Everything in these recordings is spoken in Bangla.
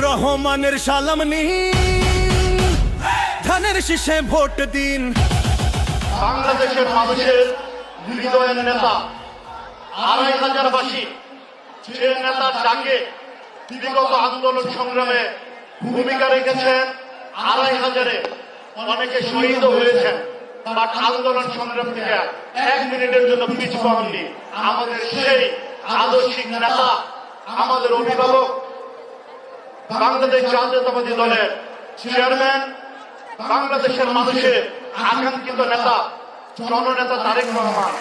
রহমানের সালাম নিন, ধানের শীষে ভোট দিন। বাংলাদেশের মানুষের হৃদয়ের নেতা ২৫০০০বাসী যে নেতার ডাকে বিগত আন্দোলন সংগ্রামে ভূমিকা রেখেছেন, ২৫০০০-এ অনেকে শহীদ হয়েছেন, বাট আন্দোলন সংগ্রাম থেকে ১ মিনিটের জন্য পিছু হননি। আমাদের সেই আদর্শিক নেতা, আমাদের অভিভাবক, বাংলাদেশ জাতীয়তাবাদী দলের চেয়ারম্যান, বাংলাদেশের মানুষের আকাঙ্ক্ষিত নেতা, জননেতা তারেক রহমান।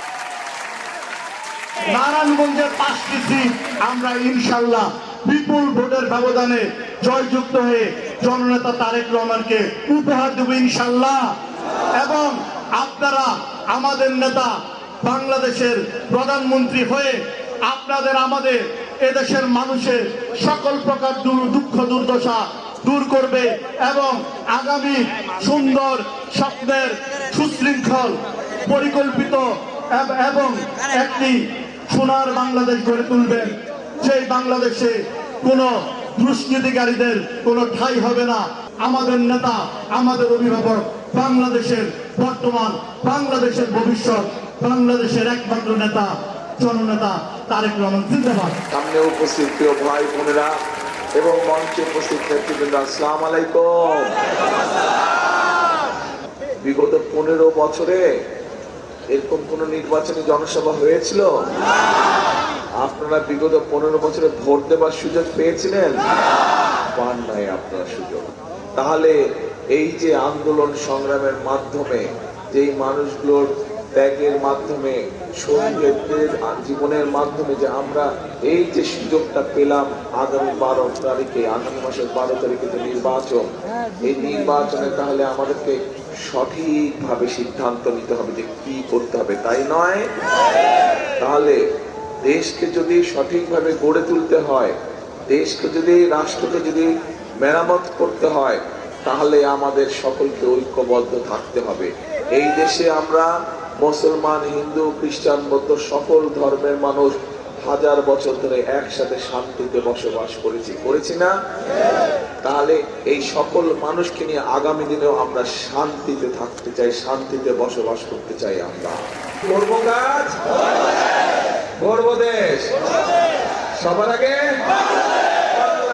নারায়ণগঞ্জের ৫টি সিট আমরা ইনশাল্লাহ বিপুল ভোটের ব্যবধানে জয়যুক্ত হয়ে জননেতা তারেক রহমানকে উপহার দেব ইনশাল্লাহ। এবং আপনারা আমাদের নেতা, বাংলাদেশের প্রধানমন্ত্রী হয়ে আপনাদের আমাদের এদেশের মানুষের সকল প্রকার দুঃখ দুর্দশা দূর করবে এবং আগামী সুন্দর স্বপ্নের সুশৃঙ্খল পরিকল্পিত এবং একটি সোনার বাংলাদেশ গড়ে তুলবেন। সেই বাংলাদেশে কোনো দুষ্কৃতিকারীদের কোনো ঠাঁই হবে না। আমাদের নেতা, আমাদের অভিভাবক, বাংলাদেশের বর্তমান, বাংলাদেশের ভবিষ্যৎ, বাংলাদেশের একমাত্র নেতা, জননেতা তারেক রহমান জিন্দাবাদ। সামনে উপস্থিত প্রিয় ভাই বোনেরা এবং মঞ্চে উপস্থিত নেতৃবৃন্দ, আসসালামু আলাইকুম। বিগত ১৫ বছরে এরকম কোন নির্বাচনী জনসভা হয়েছিল? আপনারা বিগত ১৫ বছরে ভোট দেবার সুযোগ পেয়েছিলেন? পান নাই আপনারা সুযোগ। তাহলে এই যে আন্দোলন সংগ্রামের মাধ্যমে, যেই মানুষগুলোর ত্যাগের মাধ্যমে, শহীদদের জীবনের মাধ্যমে যে আমরা এই যে সুযোগটা পেলাম, আগামী ১২ তারিখে, আগামী মাসের ১২ তারিখে যে নির্বাচন, এই নির্বাচনে তাহলে আমাদেরকে সঠিকভাবে সিদ্ধান্ত নিতে হবে যে কি করতে হবে, তাই নয়? তাহলে দেশকে যদি সঠিকভাবে গড়ে তুলতে হয়, দেশকে যদি, রাষ্ট্রকে যদি মেরামত করতে হয়, তাহলে আমাদের সকলকে ঐক্যবদ্ধ থাকতে হবে। এই দেশে আমরা মুসলমান, হিন্দু, খ্রিস্টান, বৌদ্ধ সকল ধর্মের মানুষ হাজার বছর ধরে একসাথে শান্তিতে বসবাস করেছি না? তাহলে এই সকল মানুষকে নিয়ে আগামী দিনেও আমরা শান্তিতে থাকতে চাই, শান্তিতে বসবাস করতে চাই। আমরা করব কাজ, গড়ব দেশ, সবার আগে